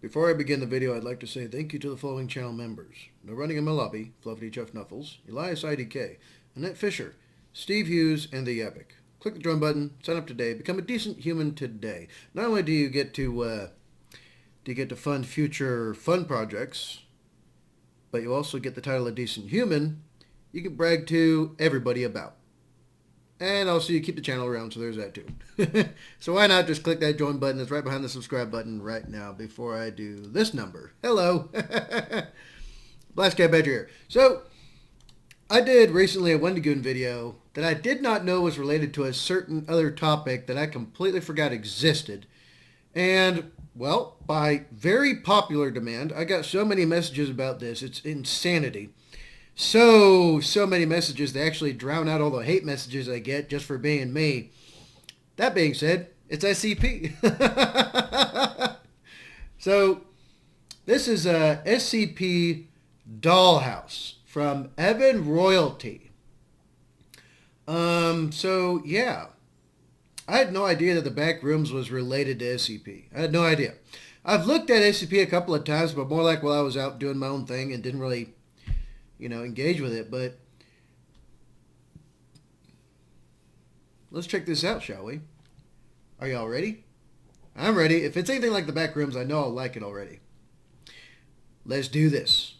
Before I begin the video, I'd like to say thank you to the following channel members. No Running in My Lobby, Fluffy Chuff Knuffles, Elias IDK, Annette Fisher, Steve Hughes, and The Epic. Click the join button, sign up today, become a decent human today. Not only do you get to fund future fun projects, but you also get the title of decent human you can brag to everybody about. And also you keep the channel around, so there's that too. So why not just click that join button that's right behind the subscribe button right now before I do this number. Hello. Blast Cat Badger here. So I did recently a Wendigoon video that I did not know was related to a certain other topic that I completely forgot existed. And, well, by very popular demand, I got so many messages about this. It's insanity. So many messages, they actually drown out all the hate messages I get just for being me. That being said, it's SCP. So, this is a SCP Dollhouse from Evan Royalty. So, yeah. I had no idea that the back rooms was related to SCP. I had no idea. I've looked at SCP a couple of times, but more like while I was out doing my own thing and didn't really, engage with it. But let's check this out, shall we? Are y'all ready? I'm ready. If it's anything like the back rooms, I know I'll like it already. Let's do this.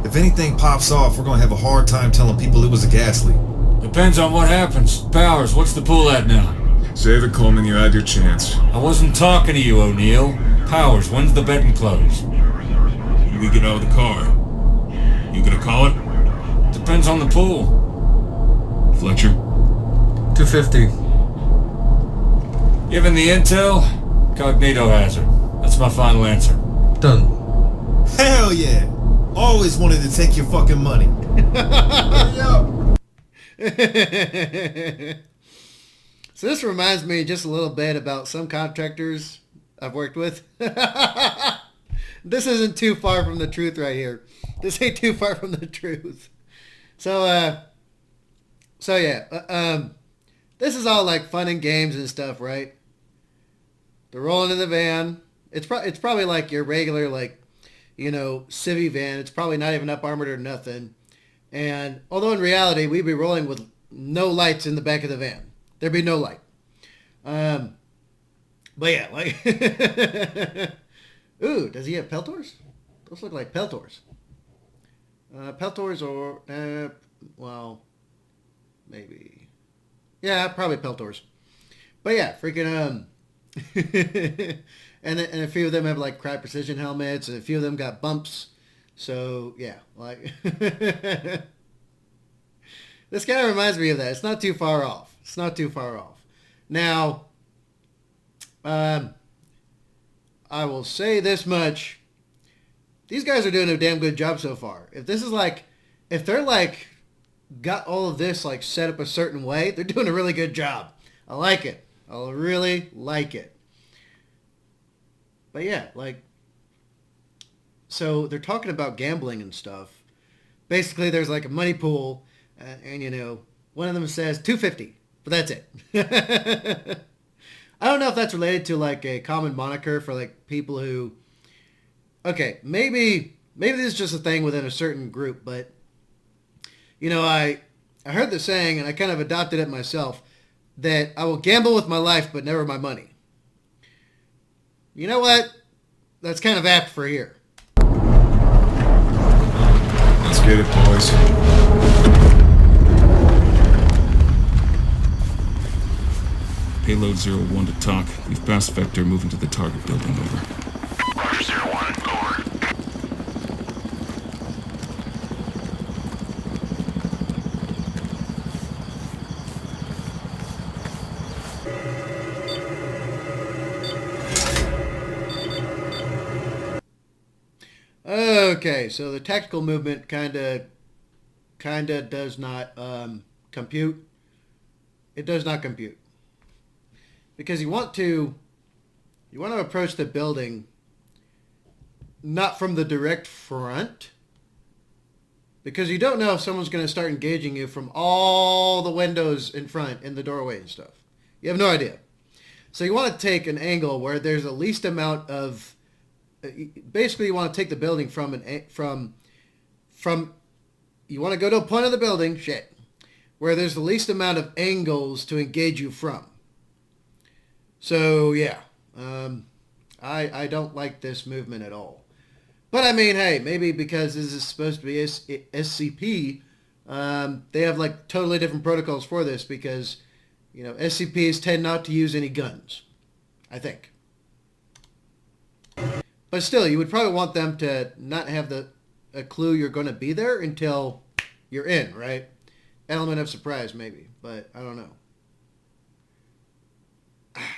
If anything pops off, we're gonna have a hard time telling people it was a gas leak. Depends on what happens. Powers, what's the pool at now? Save it, Coleman, you had your chance. I wasn't talking to you, O'Neill. Powers, when's the betting close? When we get out of the car. You gonna call it? Depends on the pool. Fletcher? 250. Given the intel, Cognito has her. That's my final answer. Done. Hell yeah! Always wanted to take your fucking money. So this reminds me just a little bit about some contractors I've worked with. This isn't too far from the truth right here. This ain't too far from the truth. So yeah. This is all like fun and games and stuff, right? They're rolling in the van. It's probably like your regular, like, civvy van. It's probably not even up armored or nothing. And although in reality, we'd be rolling with no lights in the back of the van. There'd be no light. But yeah, like, ooh, does he have Peltors? Those look like Peltors. Peltors or, well, maybe. Yeah, probably Peltors. But yeah, freaking, and a few of them have like crap precision helmets, and a few of them got bumps. So yeah, like this kind of reminds me of that. It's not too far off. It's not too far off. Now, I will say this much: these guys are doing a damn good job so far. If they're like got all of this like set up a certain way, they're doing a really good job. I like it. I really like it. But yeah, like, so they're talking about gambling and stuff. Basically, there's like a money pool, and one of them says 250, but that's it. I don't know if that's related to like a common moniker for like people who, okay, maybe this is just a thing within a certain group, but I heard the saying, and I kind of adopted it myself, that I will gamble with my life, but never my money. You know what? That's kind of apt for here. Let's get it, boys. Payload 01 to TOC. We've passed Vector, moving to the target building, over. Roger, 01, over. okay, so the tactical movement kind of does not compute. It does not compute. Because you want to approach the building not from the direct front, because you don't know if someone's going to start engaging you from all the windows in front, in the doorway and stuff. You have no idea. So you want to take an angle where there's the least amount of, basically you want to take the building from you want to go to a point of the building, where there's the least amount of angles to engage you from. So yeah, I don't like this movement at all. But I mean, hey, maybe because this is supposed to be SCP, they have like totally different protocols for this because, you know, SCPs tend not to use any guns, I think. But still, you would probably want them to not have a clue you're going to be there until you're in, right? Element of surprise, maybe, but I don't know.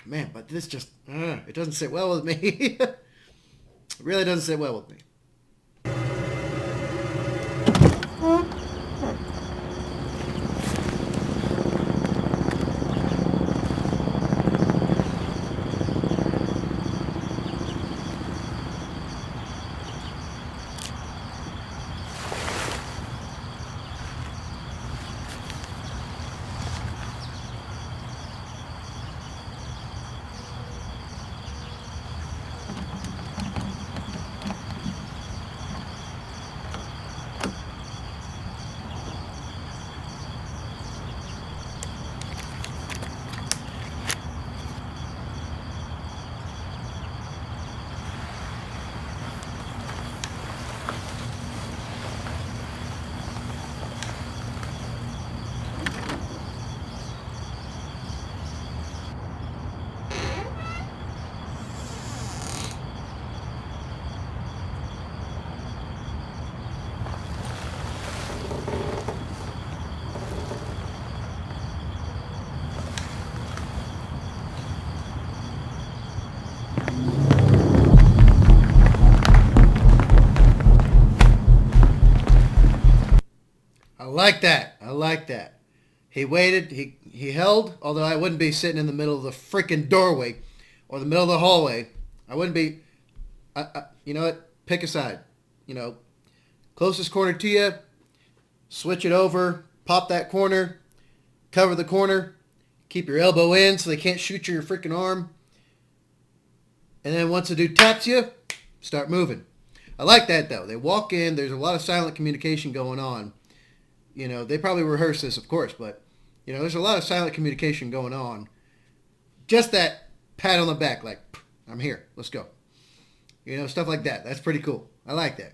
Man, but this just, it doesn't sit well with me. It really doesn't sit well with me. I like that. He waited, he held, although I wouldn't be sitting in the middle of the freaking doorway or the middle of the hallway. I wouldn't be, you know what, pick a side. You know, closest corner to you, switch it over, pop that corner, cover the corner, keep your elbow in so they can't shoot your freaking arm. And then once the dude taps you, start moving. I like that though. They walk in, there's a lot of silent communication going on. You know, they probably rehearse this, of course, but, you know, there's a lot of silent communication going on. Just that pat on the back, like, I'm here, let's go. You know, stuff like that. That's pretty cool. I like that.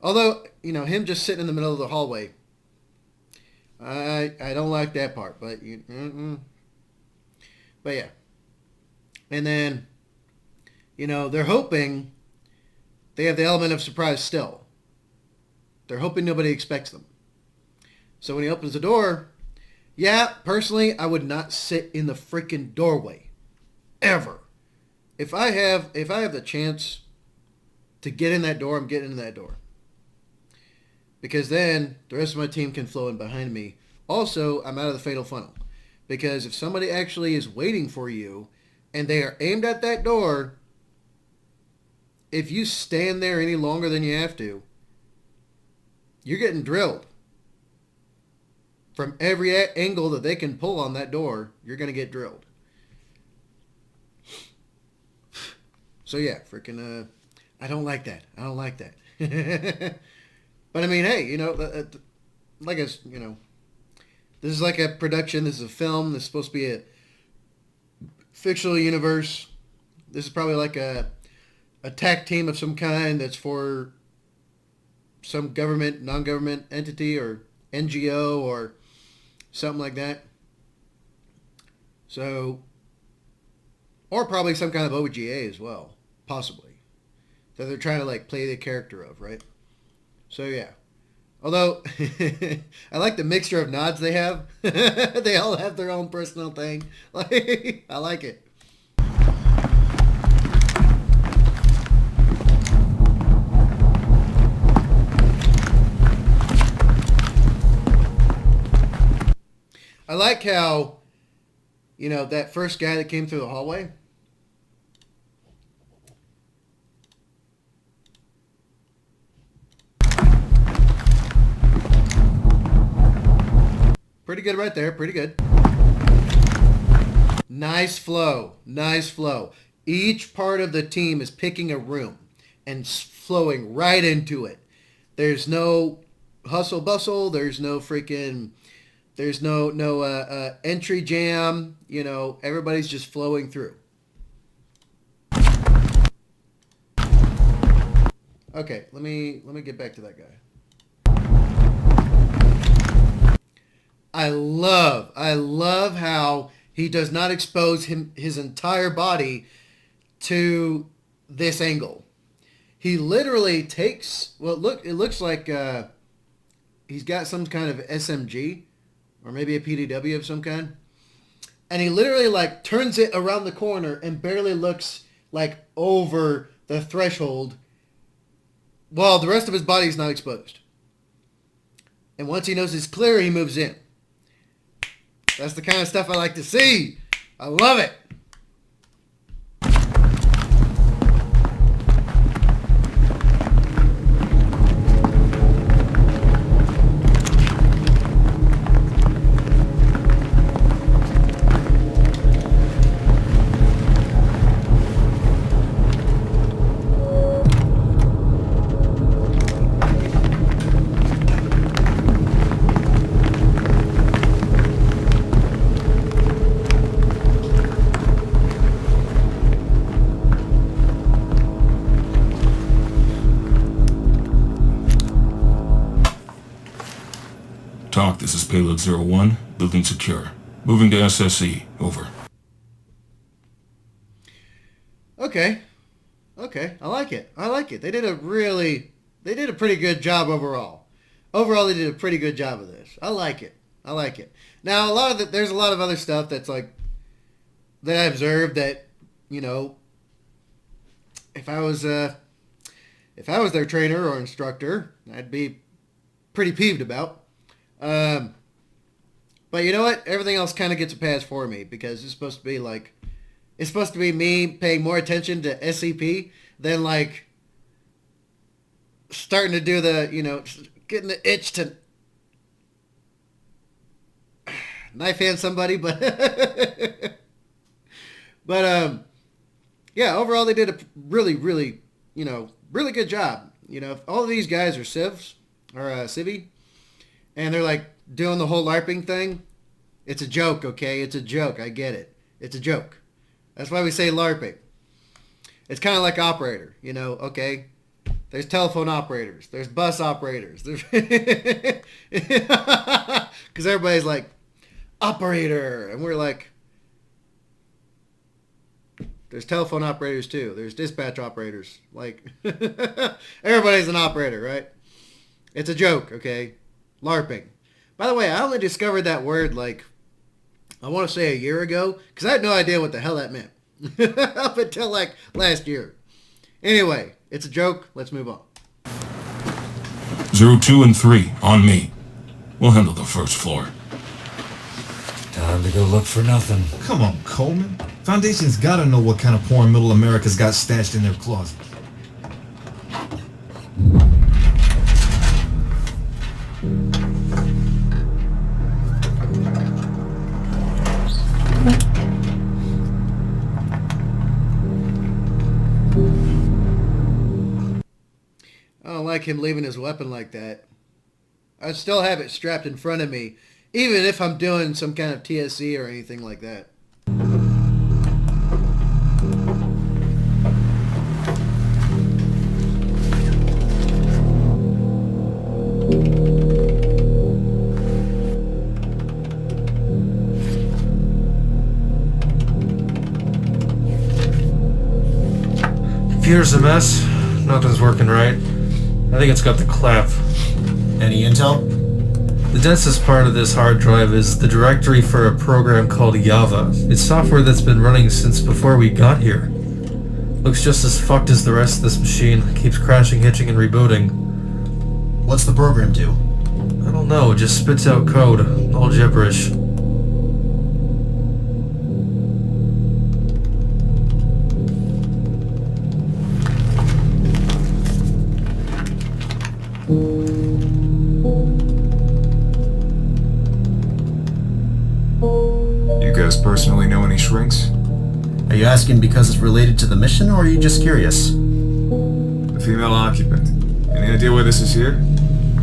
Although, you know, him just sitting in the middle of the hallway, I don't like that part, but, but yeah. And then, you know, they're hoping they have the element of surprise still. They're hoping nobody expects them. So when he opens the door, yeah, personally, I would not sit in the freaking doorway. Ever. If I have the chance to get in that door, I'm getting in that door. Because then the rest of my team can flow in behind me. Also, I'm out of the fatal funnel. Because if somebody actually is waiting for you and they are aimed at that door, if you stand there any longer than you have to, you're getting drilled. From every angle that they can pull on that door, you're going to get drilled. So yeah, freaking, I don't like that. I don't like that. But I mean, hey, you know, like I, you know, this is like a production. This is a film. This is supposed to be a fictional universe. This is probably like a attack team of some kind that's for some government, non-government entity or NGO or something like that. So, or probably some kind of OGA as well, possibly, that they're trying to like play the character of, right? So yeah. Although, I like the mixture of nods they have. They all have their own personal thing. Like, I like it. I like how, that first guy that came through the hallway. Pretty good right there. Pretty good. Nice flow. Nice flow. Each part of the team is picking a room and flowing right into it. There's no hustle bustle. There's no freaking... There's no entry jam. Everybody's just flowing through. Okay, let me get back to that guy. I love how he does not expose his entire body to this angle. He literally takes, it looks like he's got some kind of SMG or maybe a PDW of some kind. And he literally turns it around the corner and barely looks over the threshold while the rest of his body is not exposed. And once he knows it's clear, he moves in. That's the kind of stuff I like to see. I love it. TOC, this is Payload 01, building secure. Moving to SSE, over. Okay, I like it. They did a pretty good job overall. Overall, they did a pretty good job of this. I like it. Now, there's a lot of other stuff that's that I observed that, if I was their trainer or instructor, I'd be pretty peeved about. But you know what? Everything else kind of gets a pass for me because it's supposed to be me paying more attention to SCP than starting to do the, getting the itch to knife hand somebody, but yeah, overall they did a really, really, really good job. If all of these guys are civs or civvy, and they're doing the whole LARPing thing, it's a joke, okay? It's a joke. I get it. It's a joke. That's why we say LARPing. It's kind of like operator, okay? There's telephone operators. There's bus operators. Because everybody's like, operator. And we're like, there's telephone operators too. There's dispatch operators. Everybody's an operator, right? It's a joke, okay? LARPing. By the way, I only discovered that word I want to say a year ago because I had no idea what the hell that meant up until last year. Anyway, it's a joke. Let's move on. 02 and 3, on me. We'll handle the first floor. Time to go look for nothing. Come on, Coleman. Foundation's gotta know what kind of porn Middle America's got stashed in their closet. I don't like him leaving his weapon like that. I still have it strapped in front of me, even if I'm doing some kind of TSC or anything like that. Computer's a mess. Nothing's working right. I think it's got the clap. Any intel? The densest part of this hard drive is the directory for a program called Java. It's software that's been running since before we got here. Looks just as fucked as the rest of this machine. Keeps crashing, hitching, and rebooting. What's the program do? I don't know, it just spits out code. All gibberish. guys personally know any shrinks? Are you asking because it's related to the mission, or are you just curious? The female occupant. Any idea why this is here?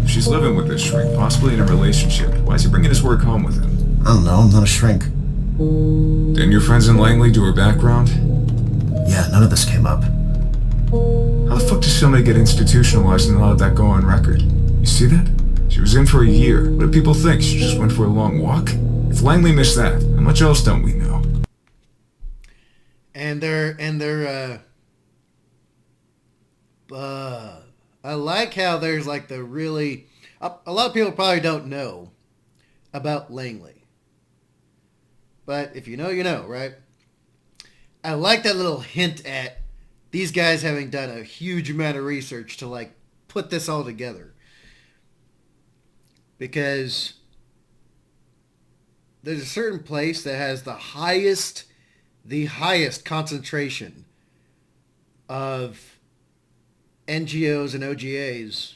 If she's living with this shrink, possibly in a relationship, why is he bringing his work home with him? I don't know, I'm not a shrink. Didn't your friends in Langley do her background? Yeah, none of this came up. How the fuck does somebody get institutionalized and let that go on record? You see that? She was in for a year. What do people think? She just went for a long walk? If Langley missed that, how much else don't we know? I like how there's like the really, a lot of people probably don't know about Langley. But if you know, you know, right? I like that little hint at these guys having done a huge amount of research to like put this all together. Because there's a certain place that has the highest concentration of NGOs and OGAs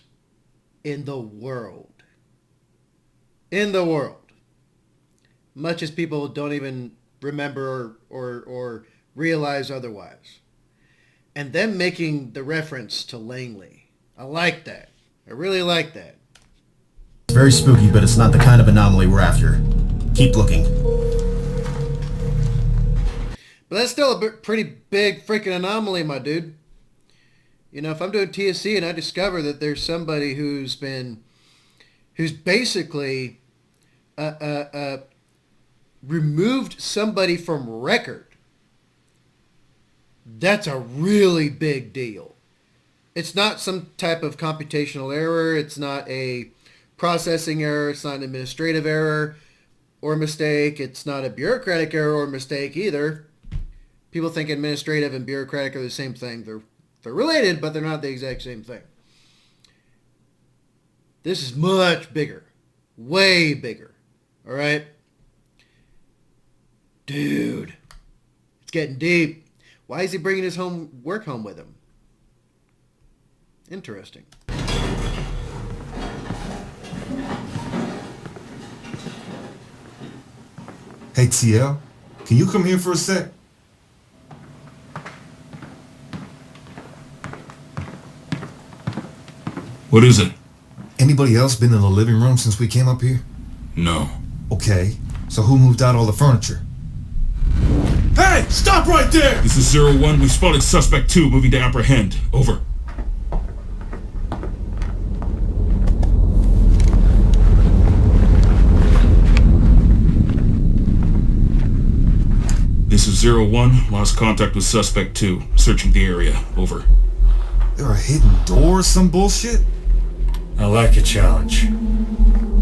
in the world. In the world. Much as people don't even remember or realize otherwise. And them making the reference to Langley. I like that. I really like that. It's very spooky, but it's not the kind of anomaly we're after. Keep looking. But that's still a pretty big freaking anomaly, my dude. You know, if I'm doing TSC and I discover that there's somebody who's basically removed somebody from record, that's a really big deal. It's not some type of computational error. It's not a processing error. It's not an administrative error or mistake. It's not a bureaucratic error or mistake either. People think administrative and bureaucratic are the same thing. They're related, but they're not the exact same thing. This is much bigger. Way bigger. All right? Dude. It's getting deep. Why is he bringing his work home with him? Interesting. Hey, TL, can you come here for a sec? What is it? Anybody else been in the living room since we came up here? No. Okay, so who moved out all the furniture? Hey, stop right there! This is 01. We spotted suspect 2 moving to apprehend. Over. This is 01. Lost contact with suspect 2. Searching the area. Over. There are hidden doors, some bullshit? I like a challenge.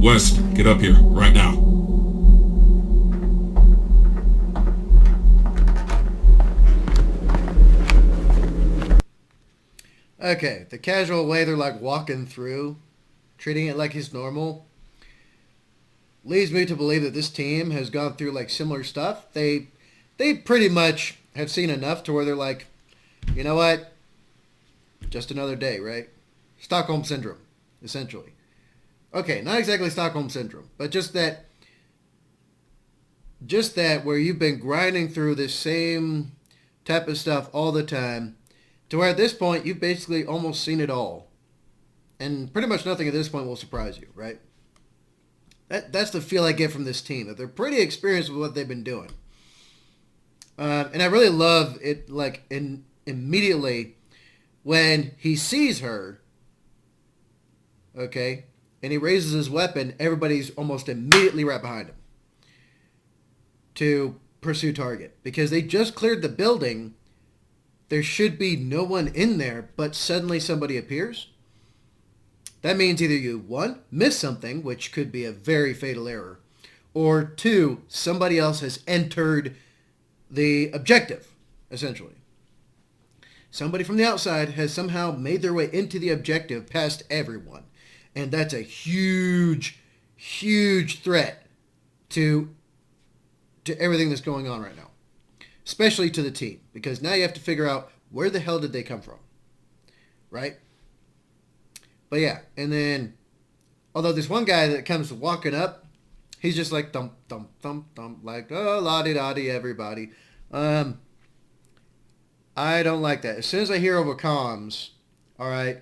West, get up here. Right now. Okay, the casual way they're like walking through, treating it like it's normal, leads me to believe that this team has gone through like similar stuff. They pretty much have seen enough to where they're like, you know what? Just another day, right? Stockholm Syndrome, essentially. Okay, not exactly Stockholm Syndrome, but just that where you've been grinding through this same type of stuff all the time, to where at this point you've basically almost seen it all. And pretty much nothing at this point will surprise you, right? That's the feel I get from this team, that they're pretty experienced with what they've been doing. And I really love it, like, immediately when he sees her, okay, and he raises his weapon, everybody's almost immediately right behind him to pursue target. Because they just cleared the building. There should be no one in there, but suddenly somebody appears. That means either you, 1, miss something, which could be a very fatal error, or 2, somebody else has entered the objective, essentially. Somebody from the outside has somehow made their way into the objective past everyone. And that's a huge, huge threat to everything that's going on right now. Especially to the team. Because now you have to figure out where the hell did they come from. Right? But yeah, and then, although this one guy that comes walking up, He's just like thump, thump, thump, thump, like, oh, la-di-da-di, everybody. I don't like that. As soon as I hear over comms, all right,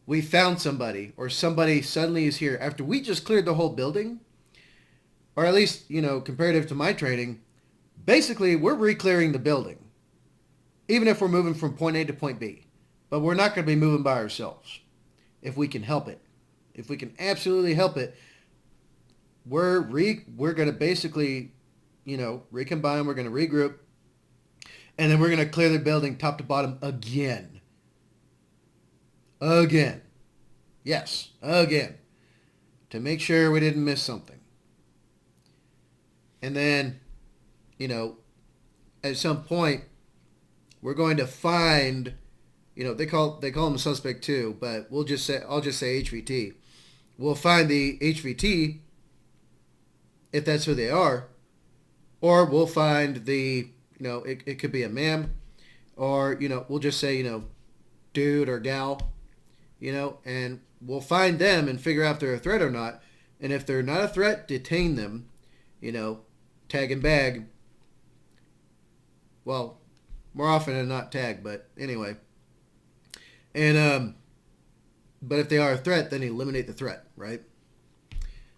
we found somebody, or somebody suddenly is here after we just cleared the whole building, or at least, comparative to my training, basically we're re-clearing the building, even if we're moving from point A to point B. But we're not going to be moving by ourselves if we can help it. If we can absolutely help it, we're going to basically, recombine, we're going to regroup, and then we're going to clear the building top to bottom again. Again. Yes, again. To make sure we didn't miss something. And then, at some point, we're going to find, they call him suspect 2, but I'll just say HVT. We'll find the HVT, if that's who they are, or we'll find the, it could be a ma'am, or, we'll just say, dude or gal, and we'll find them and figure out if they're a threat or not. And if they're not a threat, detain them, tag and bag. Well, more often than not tag, but anyway. And, but if they are a threat, then eliminate the threat, right?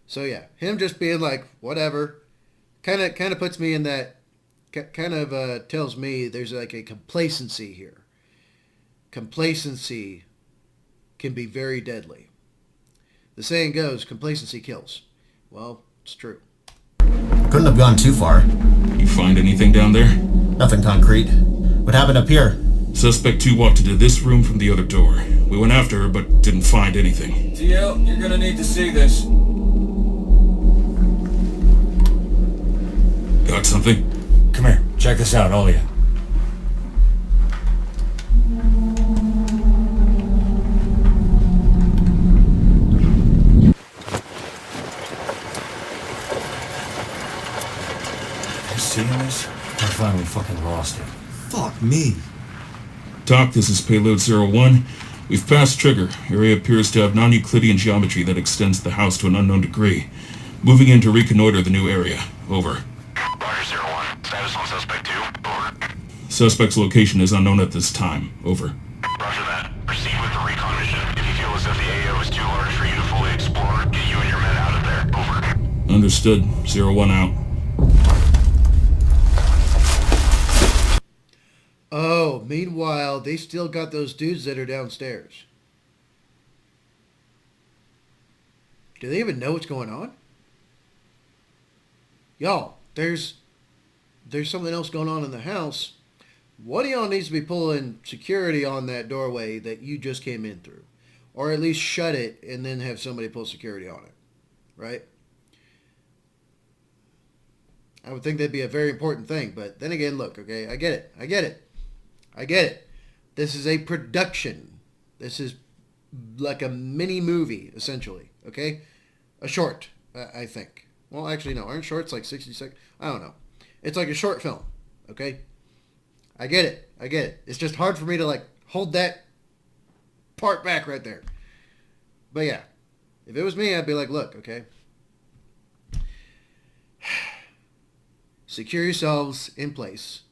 So yeah, him just being like, whatever, kind of puts me in that, tells me there's like a complacency here. Complacency can be very deadly. The saying goes, complacency kills. Well, it's true. Couldn't have gone too far. You find anything down there? Nothing concrete. What happened up here? Suspect 2 walked into this room from the other door. We went after her, but didn't find anything. TL, you're gonna need to see this. Got something? Come here, check this out, all of you. You seeing this? I finally fucking lost it. Fuck me. Doc, this is Payload 01. We've passed Trigger. Area appears to have non-Euclidean geometry that extends the house to an unknown degree. Moving in to reconnoiter the new area. Over. Roger, 01. Status on suspect 2. Over. Suspect's location is unknown at this time. Over. Roger that. Proceed with the recon mission. If you feel as if the AO is too large for you to fully explore, get you and your men out of there. Over. Understood. 01 out. Oh, meanwhile, they still got those dudes that are downstairs. Do they even know what's going on? Y'all, there's something else going on in the house. One of y'all needs to be pulling security on that doorway that you just came in through. Or at least shut it and then have somebody pull security on it. Right? I would think that'd be a very important thing. But then again, look, okay, I get it. This is a production. This is like a mini movie, essentially. Okay? A short, I think. Well, actually, no. Aren't shorts like 60 seconds? I don't know. It's like a short film. Okay? I get it. It's just hard for me to, hold that part back right there. But, yeah. If it was me, I'd be like, look, okay? Secure yourselves in place.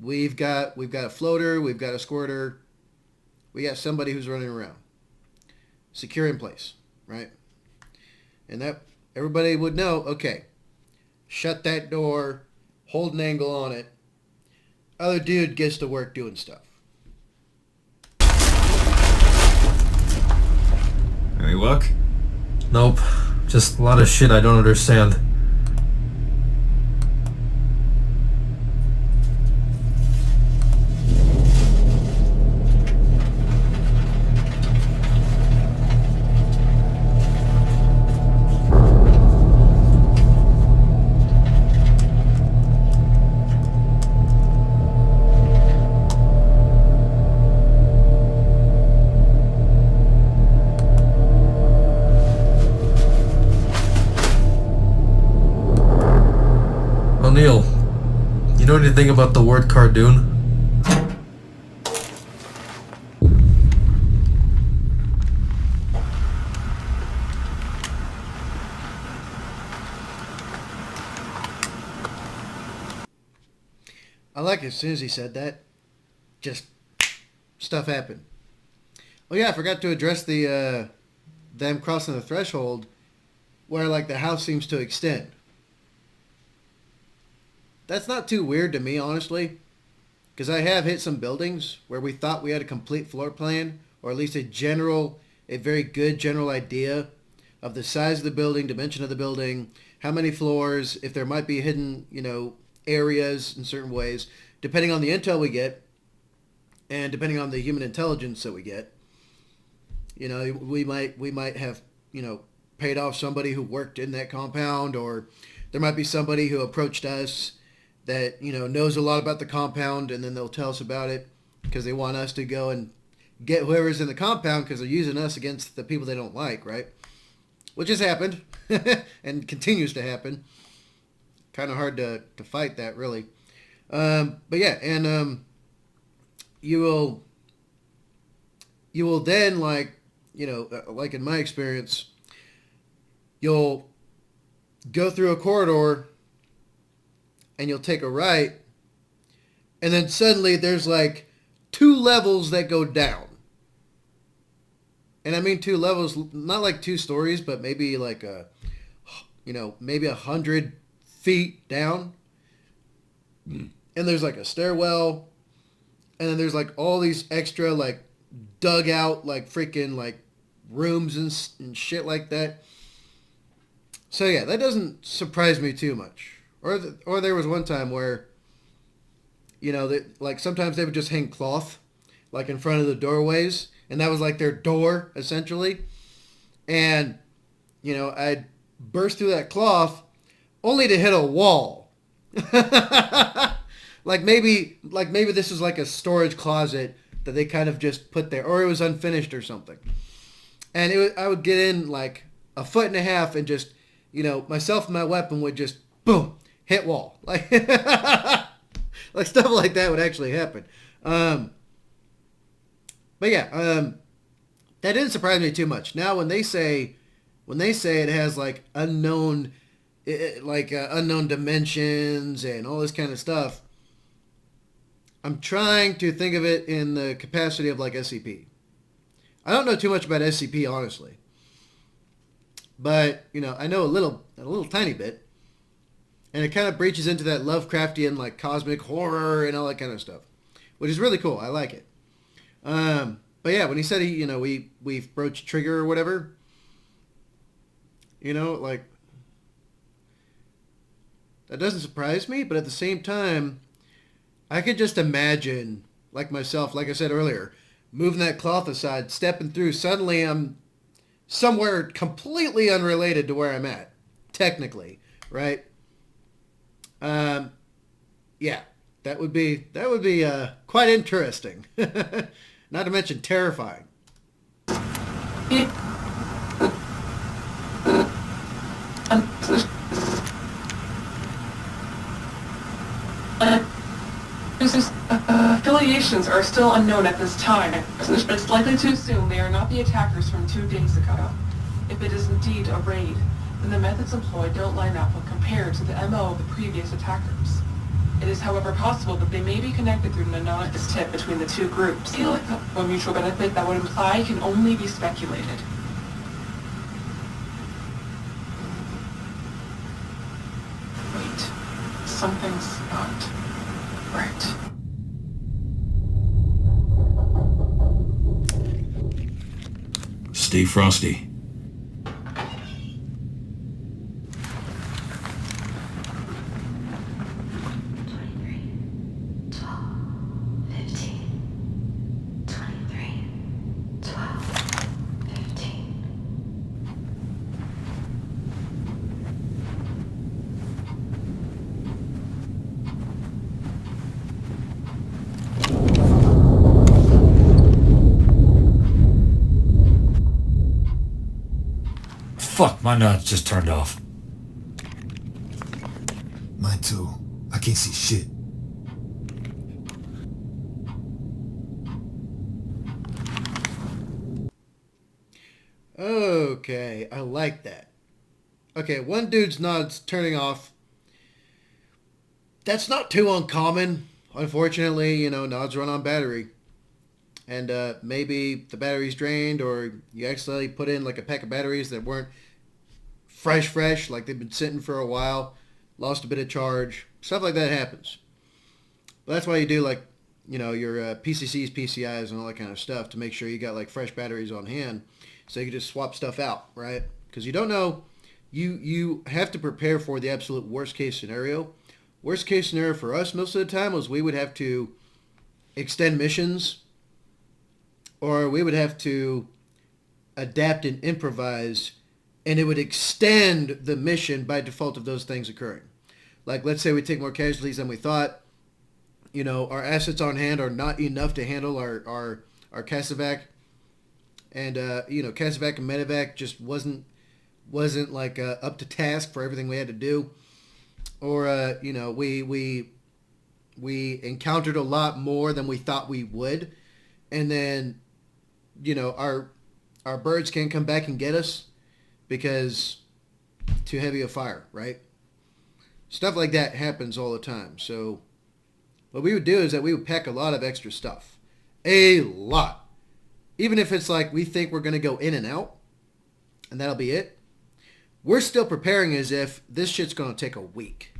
We've got a floater, we've got a squirter, we got somebody who's running around. Secure in place, right? And that everybody would know, okay, shut that door, hold an angle on it. Other dude gets to work doing stuff. Any luck? Nope. Just a lot of shit I don't understand. O'Neill, you know anything about the word cardoon? I like it. As soon as he said that, just stuff happened. Oh yeah, I forgot to address the them crossing the threshold where like the house seems to extend. That's not too weird to me, honestly, because I have hit some buildings where we thought we had a complete floor plan, or at least a very good general idea of the size of the building, dimension of the building, how many floors, if there might be hidden, areas in certain ways, depending on the intel we get, and depending on the human intelligence that we get. We might have, paid off somebody who worked in that compound, or there might be somebody who approached us that, knows a lot about the compound, and then they'll tell us about it because they want us to go and get whoever's in the compound because they're using us against the people they don't like, right? Which has happened and continues to happen. Kind of hard to fight that, really. But yeah, and you will then, like in my experience, you'll go through a corridor and you'll take a right, and then suddenly there's like 2 levels that go down. And I mean 2 levels, not like 2 stories, but maybe like maybe 100 feet down. And there's like a stairwell, and then there's like all these extra like dug out like freaking like rooms and shit like that. So yeah, that doesn't surprise me too much. Or there was one time where, like sometimes they would just hang cloth like in front of the doorways, and that was like their door essentially. And I'd burst through that cloth only to hit a wall. like maybe this was like a storage closet that they kind of just put there, or it was unfinished or something. And I would get in like a foot and a half and just, myself and my weapon would just boom, hit wall. Like like stuff like that would actually happen. But yeah, that didn't surprise me too much. Now when they say it has like unknown dimensions and all this kind of stuff, I'm trying to think of it in the capacity of like SCP. I don't know too much about SCP, honestly. But, I know a little tiny bit. And it kind of breaches into that Lovecraftian, like, cosmic horror and all that kind of stuff. Which is really cool. I like it. But yeah, when he said we've broached trigger or whatever, like, that doesn't surprise me. But at the same time, I could just imagine, like myself, like I said earlier, moving that cloth aside, stepping through, suddenly I'm somewhere completely unrelated to where I'm at, technically, right? Yeah, that would be quite interesting. Not to mention terrifying. Affiliations are still unknown at this time, but it's likely to assume they are not the attackers from 2 days ago. If it is indeed a raid, then the methods employed don't line up when compared to the MO of the previous attackers. It is, however, possible that they may be connected through an anonymous tip between the 2 groups. A mutual benefit that would imply can only be speculated. Wait, something's not right. Stay frosty. Fuck, my nuts just turned off. Mine too. I can't see shit. Okay, I like that. Okay, one dude's nod's turning off. That's not too uncommon. unfortunately, nods run on battery. And maybe the battery's drained, or you accidentally put in like a pack of batteries that weren't fresh, like they've been sitting for a while, lost a bit of charge. Stuff like that happens. But that's why you do like, your PCCs, PCIs, and all that kind of stuff to make sure you got like fresh batteries on hand, so you can just swap stuff out, right? Because you don't know, you have to prepare for the absolute worst case scenario. Worst case scenario for us most of the time was we would have to extend missions, or we would have to adapt and improvise, and it would extend the mission by default of those things occurring. Like, let's say we take more casualties than we thought. Our assets on hand are not enough to handle our CashApp. And, CashApp and Medevac just wasn't like up to task for everything we had to do. Or, we encountered a lot more than we thought we would. And then, our birds can't come back and get us because too heavy a fire, right? Stuff like that happens all the time. So what we would do is that we would pack a lot of extra stuff. A lot. Even if it's like we think we're going to go in and out, and that'll be it, we're still preparing as if this shit's going to take a week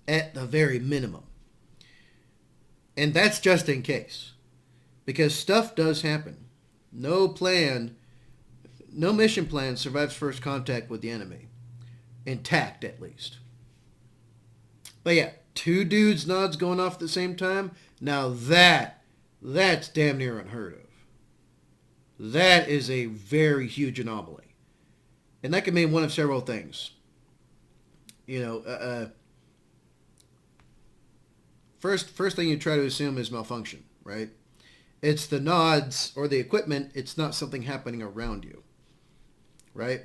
at the very minimum. And that's just in case. Because stuff does happen. No mission plan survives first contact with the enemy. Intact, at least. But yeah, 2 dudes nods going off at the same time. Now that's damn near unheard of. That is a very huge anomaly. And that can mean one of several things. First thing you try to assume is malfunction, right? It's the nods or the equipment. It's not something happening around you, right?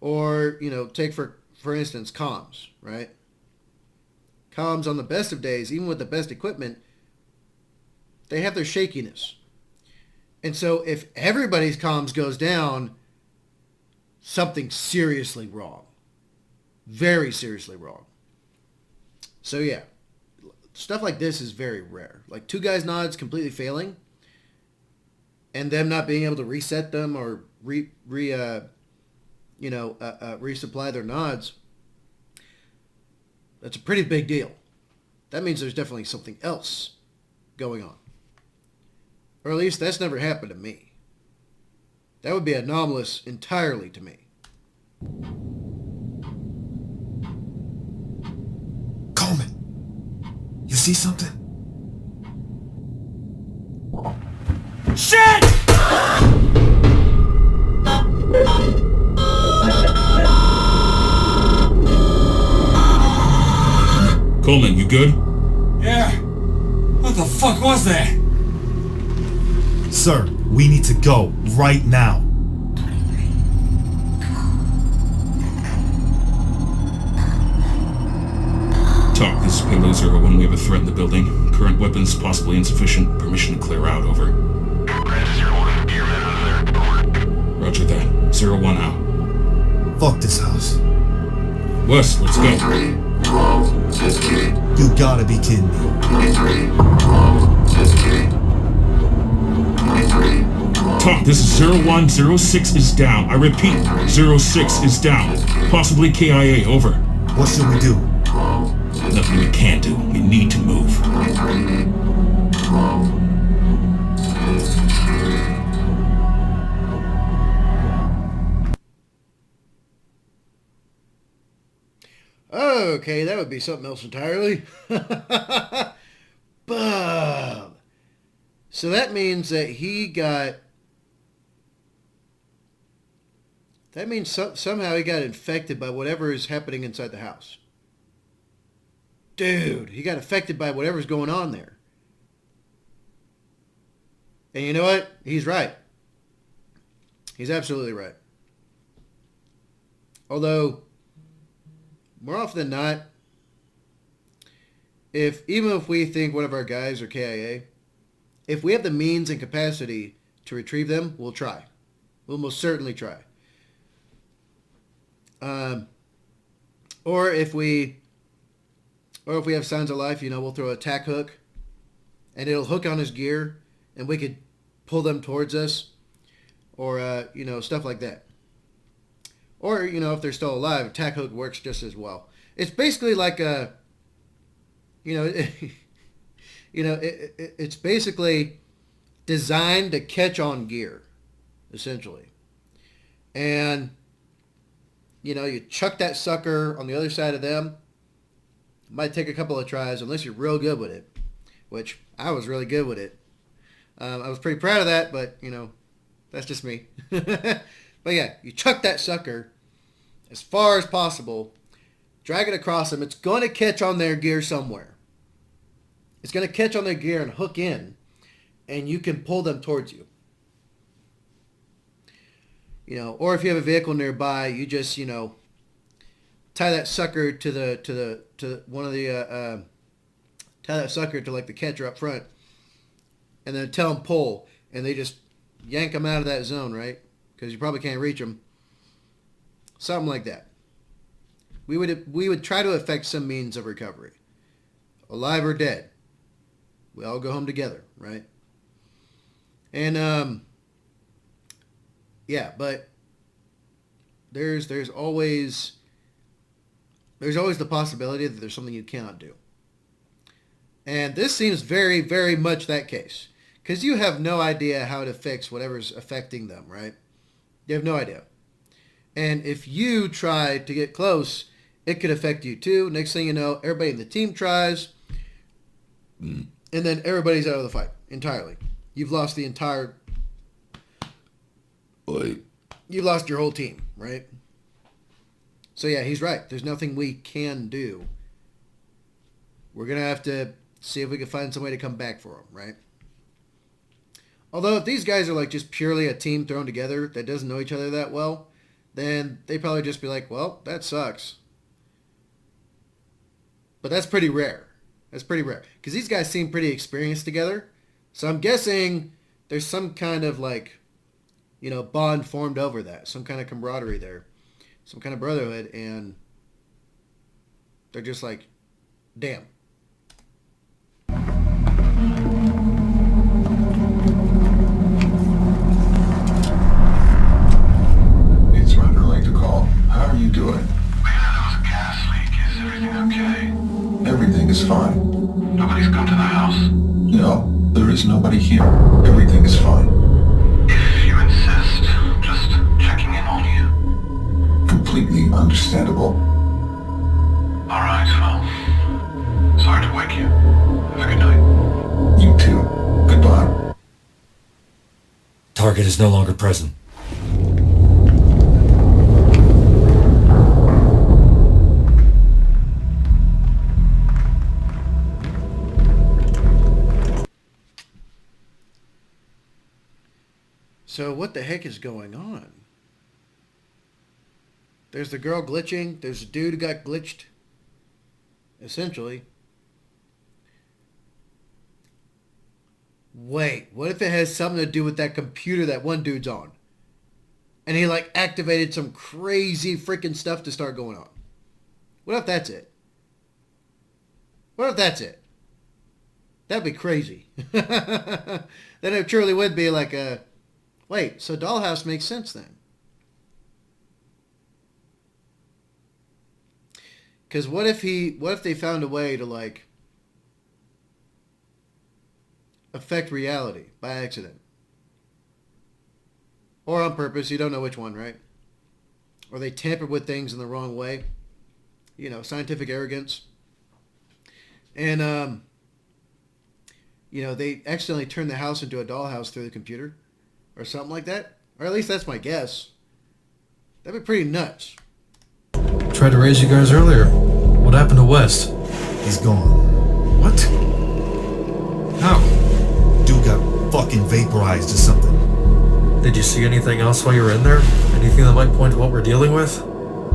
Or, take for instance, comms, right? Comms on the best of days, even with the best equipment, they have their shakiness. And so if everybody's comms goes down, something's seriously wrong. Very seriously wrong. So yeah, stuff like this is very rare. Like 2 guys' nods completely failing, and them not being able to reset them or resupply their nods. That's a pretty big deal. That means there's definitely something else going on. Or at least that's never happened to me. That would be anomalous entirely to me. Coleman, you see something? Shit! Coleman, you good? Yeah. What the fuck was that? Sir, we need to go right now. Talk, this is Payload 01. We have a threat in the building. Current weapons possibly insufficient. Permission to clear out, over. Brand 01, get your men out of there. Over. Roger that. 01 out. Fuck this house. Wes, let's go. 12, just kidding. You gotta be kidding me. 23, 12, just kidding. 23, 12. Talk, this is 01. 06 is down. I repeat, 06 is down. Possibly KIA, over. What should we do? Nothing we can do. We need to move. 23, 12. Okay, that would be something else entirely. Bob. So that means that he got... That means somehow he got infected by whatever is happening inside the house. Dude, he got affected by whatever's going on there. And you know what? He's right. He's absolutely right. Although, more often than not, even if we think one of our guys are KIA, if we have the means and capacity to retrieve them, we'll try. We'll most certainly try. Or if we have signs of life, we'll throw a tack hook and it'll hook on his gear, and we could pull them towards us, or stuff like that. Or if they're still alive, a tack hook works just as well. It's basically like a, it's basically designed to catch on gear, essentially. And you chuck that sucker on the other side of them. It might take a couple of tries unless you're real good with it, which I was really good with it. I was pretty proud of that, but that's just me. But yeah, you chuck that sucker as far as possible, drag it across them. It's going to catch on their gear somewhere. It's going to catch on their gear and hook in, and you can pull them towards you. Or if you have a vehicle nearby, you just tie that sucker to one of the tie that sucker to like the catcher up front, and then tell them pull, and they just yank them out of that zone, right? Because you probably can't reach them. Something like that. We would try to effect some means of recovery, alive or dead. We all go home together, right? And yeah, but there's always the possibility that there's something you cannot do. And this seems very, very much that case. Because you have no idea how to fix whatever's affecting them, right? You have no idea. And if you try to get close, it could affect you too. Next thing you know, everybody in the team tries, and then everybody's out of the fight entirely. You've lost the entire... You've lost your whole team, right? So yeah, he's right. There's nothing we can do. We're going to have to see if we can find some way to come back for him, right? Although if these guys are like just purely a team thrown together that doesn't know each other that well, then they probably just be like, well, that sucks. But that's pretty rare. That's pretty rare. Because these guys seem pretty experienced together. So I'm guessing there's some kind of like, bond formed over that. Some kind of camaraderie there. Some kind of brotherhood. And they're just like, damn. It's rather late to call. How are you doing? We heard there was a gas leak. Is everything okay? Everything is fine. Nobody's come to the house? No, there is nobody here. Everything is fine. If you insist, just checking in on you. Completely understandable. Alright, well, sorry to wake you. Have a good night. You too. Goodbye. Target is no longer present. So what the heck is going on? There's the girl glitching. There's a dude who got glitched. Essentially. Wait, what if it has something to do with that computer that one dude's on? And he like activated some crazy freaking stuff to start going on. What if that's it? What if that's it? That'd be crazy. Then it truly would be like a... Wait, so Dollhouse makes sense then. Because what if they found a way to like affect reality by accident? Or on purpose, you don't know which one, right? Or they tampered with things in the wrong way. Scientific arrogance. And, they accidentally turned the house into a dollhouse through the computer. Or something like that. Or at least that's my guess. That'd be pretty nuts. Tried to raise you guys earlier. What happened to West? He's gone. What? How? Dude got fucking vaporized or something. Did you see anything else while you were in there? Anything that might point to what we're dealing with?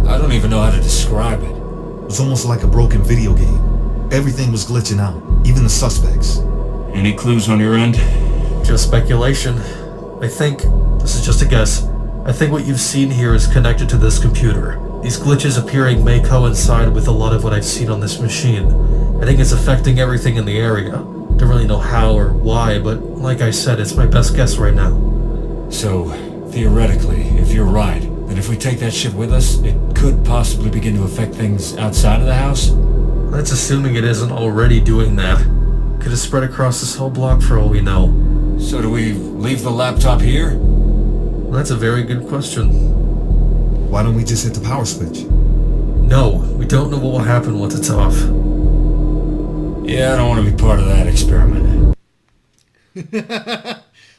I don't even know how to describe it. It was almost like a broken video game. Everything was glitching out, even the suspects. Any clues on your end? Just speculation. I think, this is just a guess, I think what you've seen here is connected to this computer. These glitches appearing may coincide with a lot of what I've seen on this machine. I think it's affecting everything in the area. Don't really know how or why, but like I said, it's my best guess right now. So, theoretically, if you're right, then if we take that shit with us, it could possibly begin to affect things outside of the house? That's assuming it isn't already doing that. Could have spread across this whole block for all we know. So do we leave the laptop here? That's a very good question. Why don't we just hit the power switch? No, we don't know what will happen once it's off. Yeah, I don't want to be part of that experiment.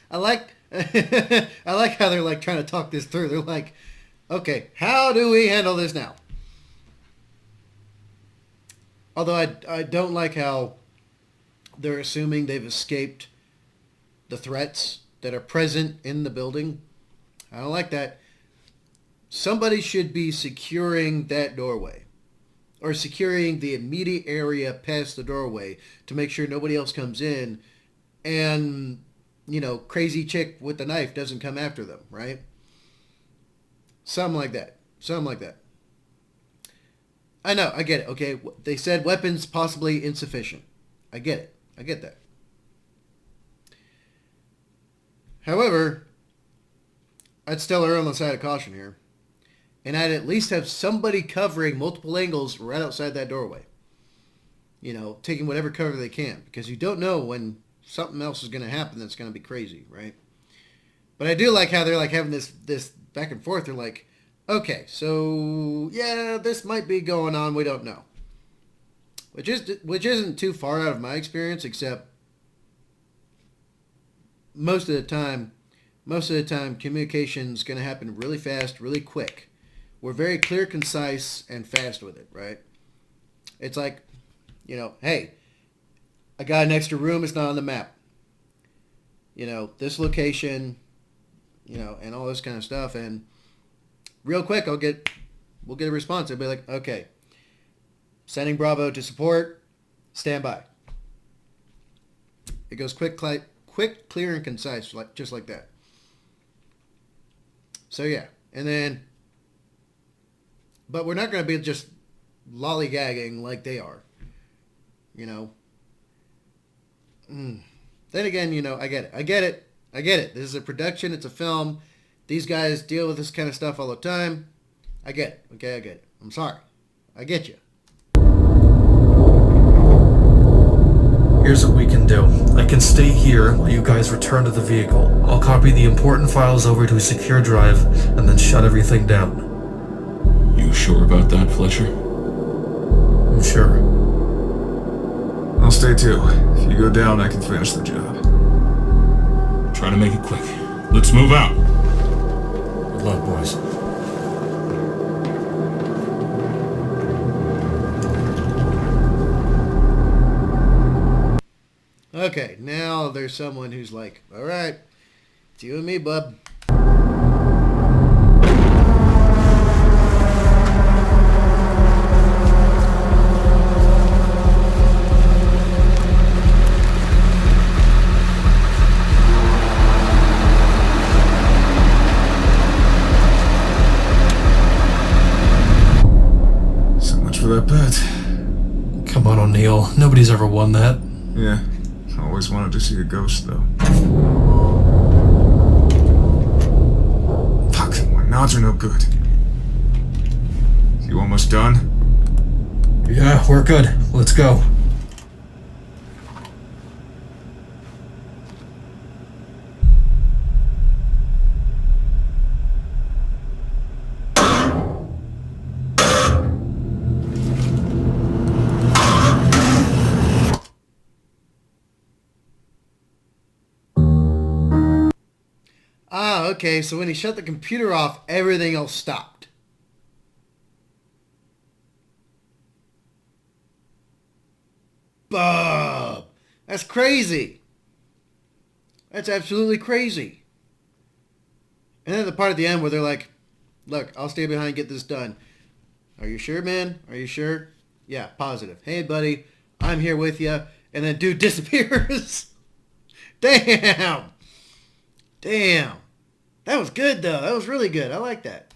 I like I like how they're like trying to talk this through. They're like, okay, how do we handle this now? Although I don't like how they're assuming they've escaped the threats that are present in the building. I don't like that. Somebody should be securing that doorway, or securing the immediate area past the doorway to make sure nobody else comes in and, you know, crazy chick with the knife doesn't come after them, right? Something like that. Something like that. I know, I get it. Okay, they said weapons possibly insufficient. I get it. I get that. However, I'd still err on the side of caution here. And I'd at least have somebody covering multiple angles right outside that doorway. You know, taking whatever cover they can. Because you don't know when something else is going to happen that's going to be crazy, right? But I do like how they're like having this back and forth. They're like, okay, so yeah, this might be going on. We don't know. Which isn't too far out of my experience, except most of the time communication's going to happen really fast, really quick. We're very clear, concise, and fast with it, right? It's like, you know, hey, I got an extra room. It's not on the map. You know, this location, you know, and all this kind of stuff. And real quick, we'll get a response. They'll be like, okay, sending Bravo to support, stand by. It goes quick, clear, and concise, just like that. So yeah, and then, but we're not going to be just lollygagging like they are, you know. Then again, you know, I get it. This is a production. It's a film. These guys deal with this kind of stuff all the time. I get it. Okay, I get it. I'm sorry. I get you. Here's what we can do. I can stay here while you guys return to the vehicle. I'll copy the important files over to a secure drive and then shut everything down. You sure about that, Fletcher? I'm sure. I'll stay too. If you go down, I can finish the job. Try to make it quick. Let's move out. Good luck, boys. Okay, now there's someone who's like, all right, it's you and me, bub. So much for that bet. Come on, O'Neill. Nobody's ever won that. Yeah. Always wanted to see a ghost, though. Fuck, my nods are no good. You almost done? Yeah, we're good. Let's go. Ah, okay, so when he shut the computer off, everything else stopped. Bub! That's crazy. That's absolutely crazy. And then the part at the end where they're like, look, I'll stay behind and get this done. Are you sure, man? Are you sure? Yeah, positive. Hey, buddy, I'm here with you. And then dude disappears. Damn! Damn. That was good, though. That was really good. I like that.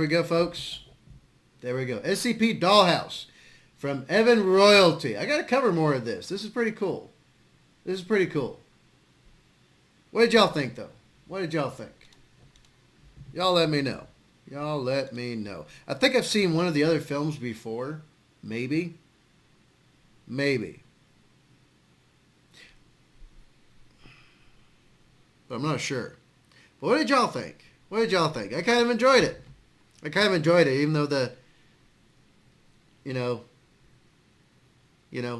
we go, folks. There we go. SCP Dollhouse from Evan Royalty. I got to cover more of this. This is pretty cool. This is pretty cool. What did y'all think, though? What did y'all think? Y'all let me know. Y'all let me know. I think I've seen one of the other films before. Maybe. Maybe. But I'm not sure. But what did y'all think? What did y'all think? I kind of enjoyed it. Even though the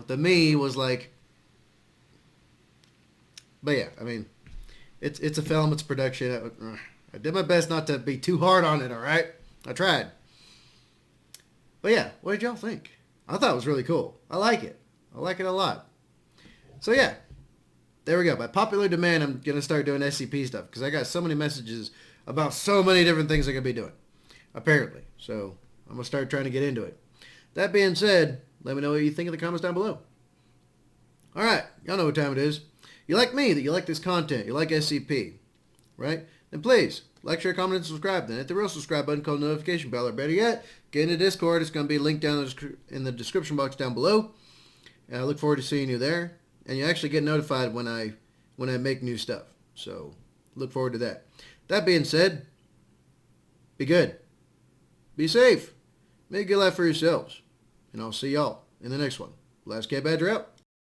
the me was like, but yeah, I mean, it's a film, it's a production. I did my best not to be too hard on it, all right? I tried. But yeah, what did y'all think? I thought it was really cool. I like it. I like it a lot. So yeah, there we go. By popular demand, I'm going to start doing SCP stuff because I got so many messages about so many different things I could be doing, apparently. So I'm going to start trying to get into it. That being said, let me know what you think in the comments down below. All right, y'all know what time it is. You like me, that you like this content, you like SCP, right? Then please, like, share, comment, and subscribe. Then hit the real subscribe button called notification bell. Or better yet, get into Discord. It's going to be linked down in the description box down below. And I look forward to seeing you there. And you actually get notified when I make new stuff. So look forward to that. That being said, be good. Be safe. Make a good life for yourselves. And I'll see y'all in the next one. Last Cat Badger out.